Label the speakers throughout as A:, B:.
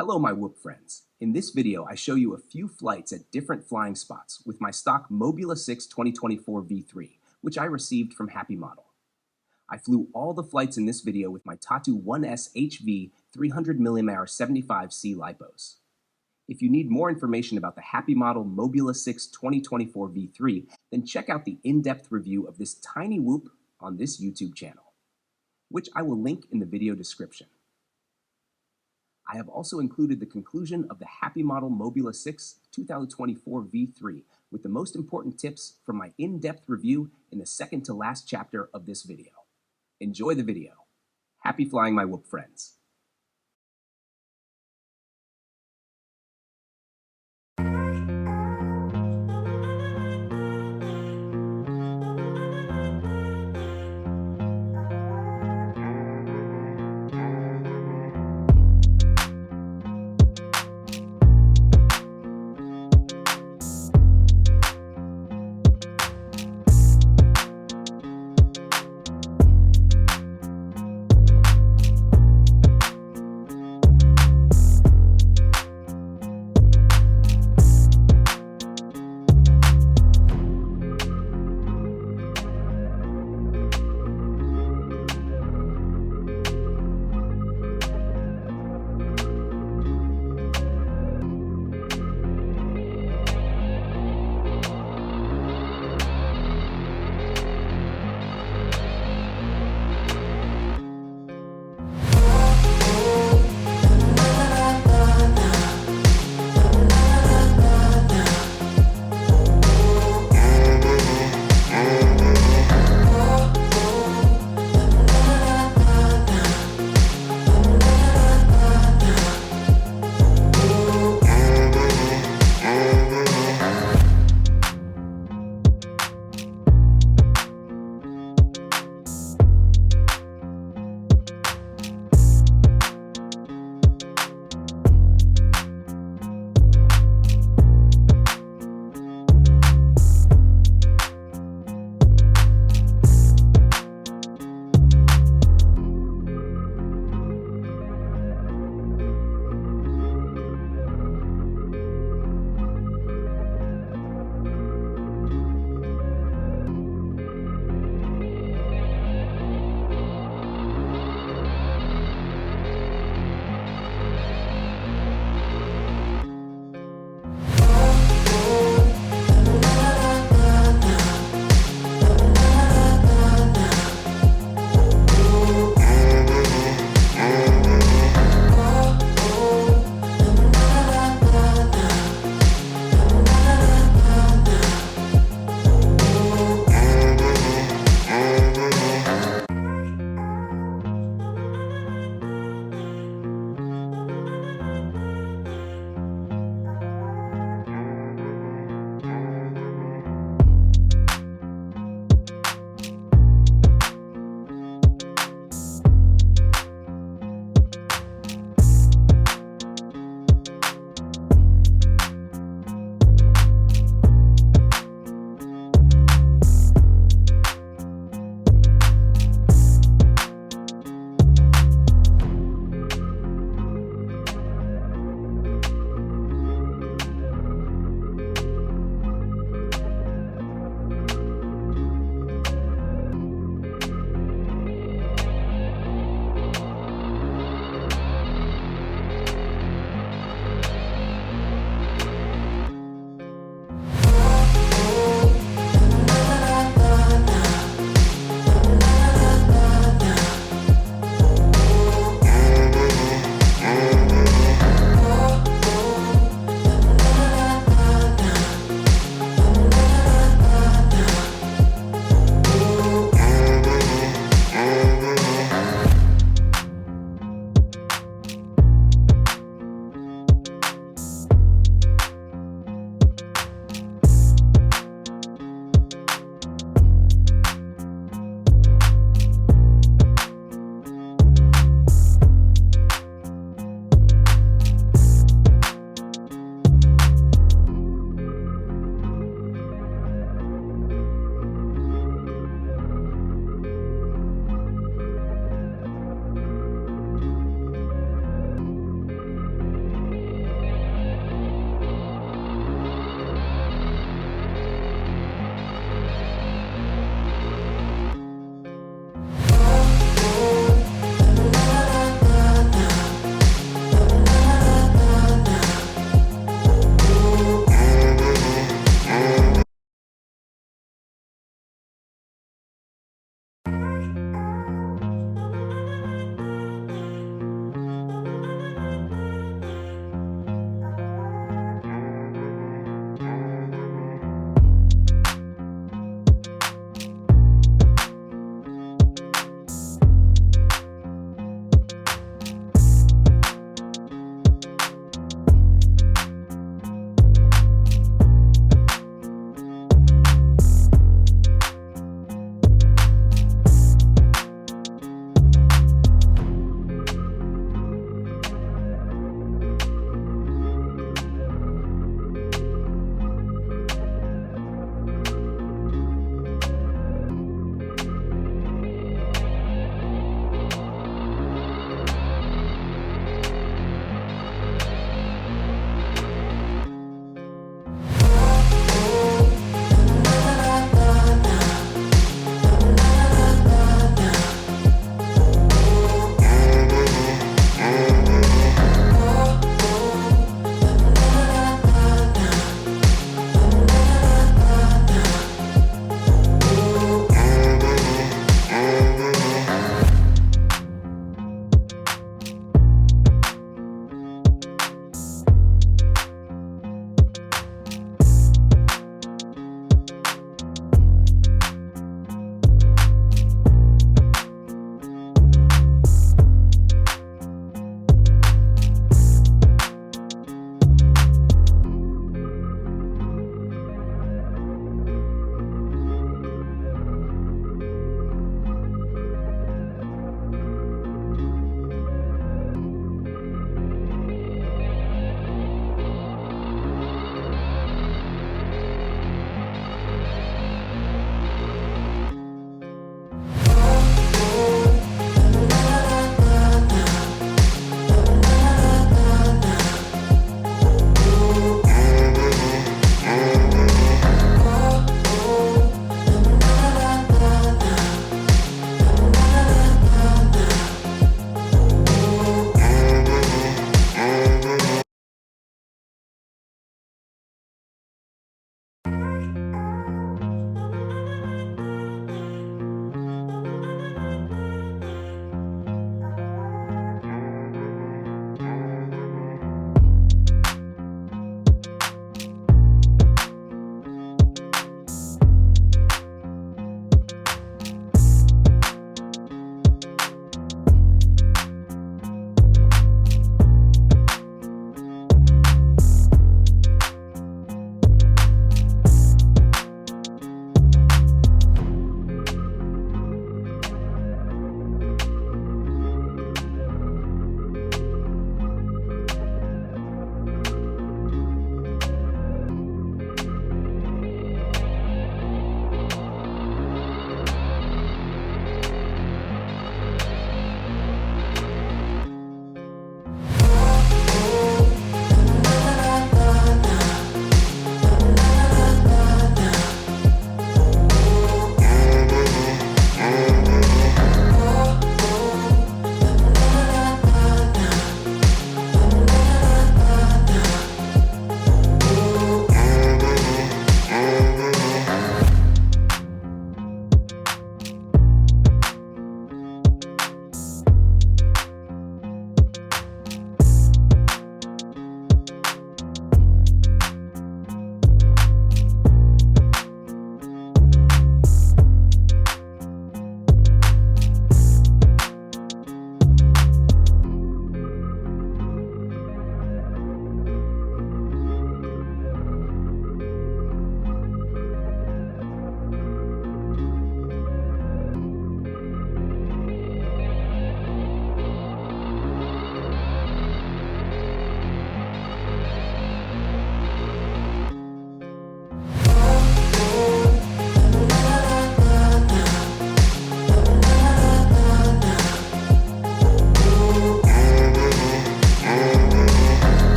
A: Hello, my Whoop friends. In this video, I show you a few flights at different flying spots with my stock Mobula6 2024 V3, which I received from Happymodel. I flew all the flights in this video with my Tatu 1S HV 300mm 75C lipos. If you need more information about the Happymodel Mobula6 2024 V3, then check out the in-depth review of this tiny Whoop on this YouTube channel, which I will link in the video description. I have also included the conclusion of the Happymodel Mobula6 2024 V3 with the most important tips from my in-depth review in the second to last chapter of this video. Enjoy the video. Happy flying, my Whoop friends.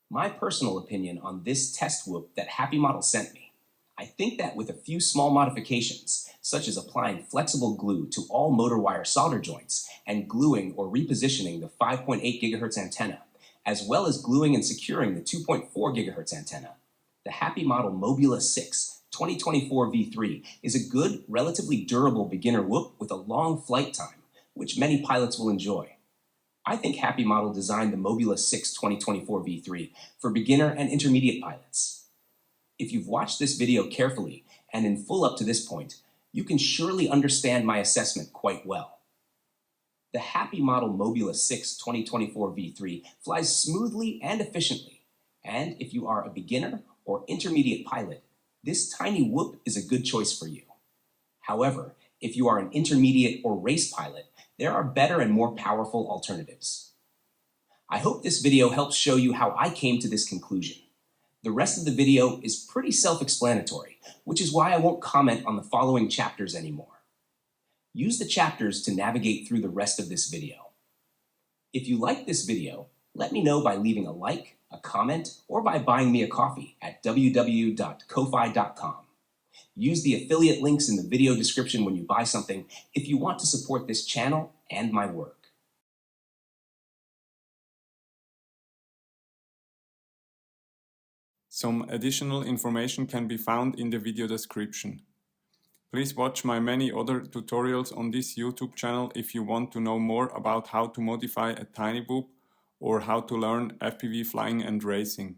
A: My personal opinion on this test whoop that Happymodel sent me. I think that with a few small modifications, such as applying flexible glue to all motor wire solder joints and gluing or repositioning the 5.8 GHz antenna, as well as gluing and securing the 2.4 GHz antenna, the Happymodel Mobula6 2024 V3 is a good, relatively durable beginner whoop with a long flight time, which many pilots will enjoy. I think Happymodel designed the Mobula6 2024 V3 for beginner and intermediate pilots. If you've watched this video carefully and in full up to this point, you can surely understand my assessment quite well. The Happymodel Mobula6 2024 V3 flies smoothly and efficiently, and if you are a beginner or intermediate pilot, this tiny whoop is a good choice for you. However, if you are an intermediate or race pilot, there are better and more powerful alternatives. I hope this video helps show you how I came to this conclusion. The rest of the video is pretty self-explanatory, which is why I won't comment on the following chapters anymore. Use the chapters to navigate through the rest of this video. If you like this video, let me know by leaving a like, a comment, or by buying me a coffee at www.ko-fi.com. Use the affiliate links in the video description when you buy something if you want to support this channel and my work.
B: Some additional information can be found in the video description. Please watch my many other tutorials on this YouTube channel if you want to know more about how to modify a tiny whoop or how to learn FPV flying and racing.